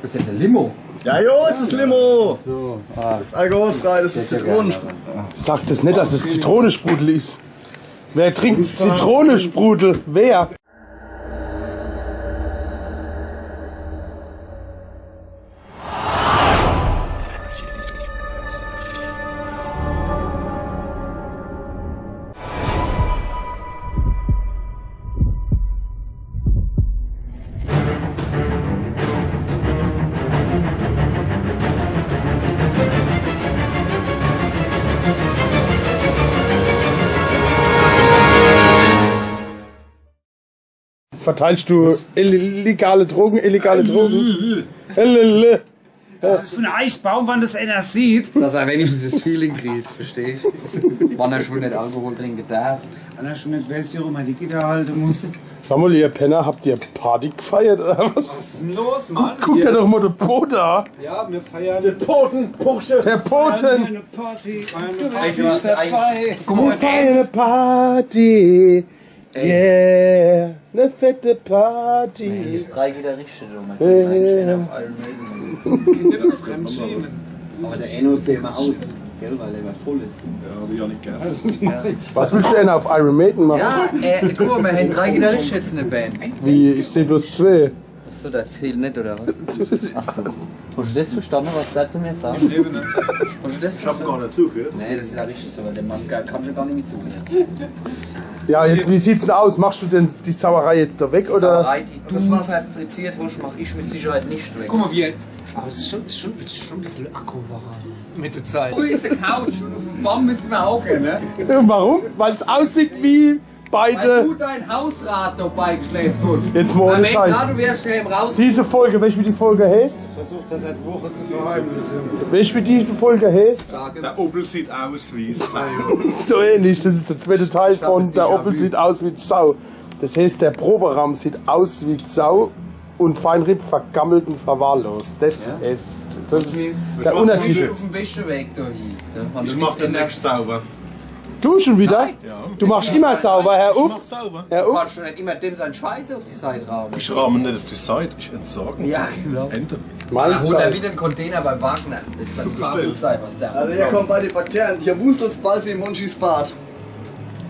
Das ist jetzt ein Limo. Ja, jo, es ist Limo. So, Das ist alkoholfrei, das ist Zitronensprudel. Sagt das nicht, dass es Zitronensprudel ist. Wer trinkt Zitronensprudel? Wer? Verteilst du illegale Drogen, Das ist für eine Eisbaum, wann das einer sieht. Dass er wenigstens das Feeling kriegt, verstehst du? Wann er schon nicht Alkohol trinken darf. Wann er schon nicht weiß, wie rum er die Gitter halten muss. Sag mal, ihr Penner, habt ihr Party gefeiert oder was? Was ist denn los, Mann? Guck dir doch mal den Po da. Ja, wir feiern. Der Poten, der Poten. Eine Party. Guck mal, Wir feiern eine Party. Yeah, eine fette Party. das 3 Gitarristen, man kann eigentlich auf Iron Maiden. Das Fremdschämen. Aber der Enno sieht immer aus, gell, weil er immer voll ist. Ja, hab ich auch nicht gegessen. Was willst du denn auf Iron Maiden machen? Ja, guck mal, wir haben 3 Gitarristen jetzt in der Band. Wie, ich sehe bloß 2. Achso, das zählt nicht, oder was? Achso. Hast du das verstanden, was der zu mir sagt? Ich lebe nicht. Hast du das Ich hab gar nicht zugehört. Nee, das ist ja richtig so, weil der Mann kann schon gar nicht mit zuhören. Ja, jetzt, wie sieht's denn aus? Machst du denn die Sauerei jetzt da weg, oder? Sauerei, die du fabriziert hast, mach ich mit Sicherheit nicht weg. Guck mal, wie jetzt. Aber es ist schon ein bisschen Akkuwacher mit der Zeit. Wo ist der Couch und auf dem Baum müssen wir hocken, ne? Warum? Weil es aussieht wie Weil beide. du dein Hausrat dabei geschläft hast. Jetzt mal ohne Weil wenn Scheiß. klar, du wärst ja im Raus. Diese Folge, weißt du, wie die Folge heißt? Versucht das seit Wochen zu verheimlichen. Weißt du, wie diese Folge heißt? Sagen, Der Opel sieht aus wie Sau. So ähnlich, das ist der zweite Teil von Der Opel sieht aus wie Sau. Das heißt, der Proberaum sieht aus wie Sau und Feinripp vergammelt und verwahrlost. Das ist der Untertitel. auf dem besten Weg dahin. Ich mach den nicht sauber. Du schon wieder? Ja. Du machst immer sauber, Herr Ich Upp. mach sauber. Herr Du Upp. kannst schon nicht immer dem seinen Scheiße auf die Seite rauben. Ich rahme nicht auf die Seite, ich entsorge. Ja, genau. Ende. Mein Holt er Zeit. wieder einen Container bei Wagner. Das ist dann Schon bestellt. Fabelzeit, was der Also hier kommen bald die Bakterien. Hier wuselt's bald wie Monchis Bart.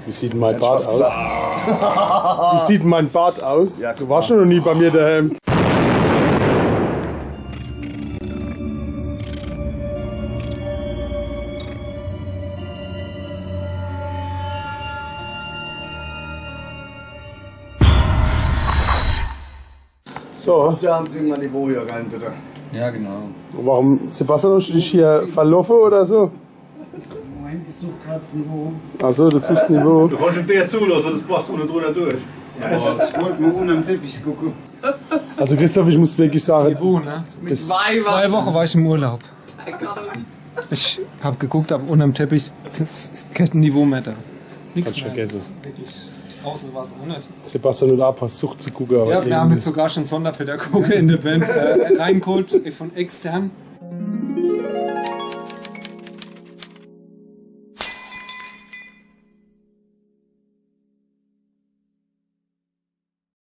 Wie sieht denn mein Bart Spaß aus? gesagt. Wie sieht denn mein Bart aus? Ja, Du warst schon noch nie bei mir daheim. So, Sebastian, bring mal Niveau hier rein, bitte. Ja, genau. warum, Sebastian, hast du dich hier verlaufen oder so? Moment, ich suche gerade das Niveau. Achso, du suchst Niveau. Du kannst ein Bier zulassen, das passt ohne drunter durch. Ich wollte nur unter dem Teppich gucken. Also Christoph, ich muss wirklich sagen, Niveau, ne? das, 2 Wochen war ich im Urlaub. Ich hab geguckt, aber unterm Teppich, das ist kein Niveaumeter. Nichts Kannst mehr. vergessen. Wirklich. Draußen war es auch nicht. Sebastian und Apa sucht zu gucken. Aber Ja, wir haben irgendwie- jetzt sogar schon Sonderpädagoge in der Band reingeholt von extern.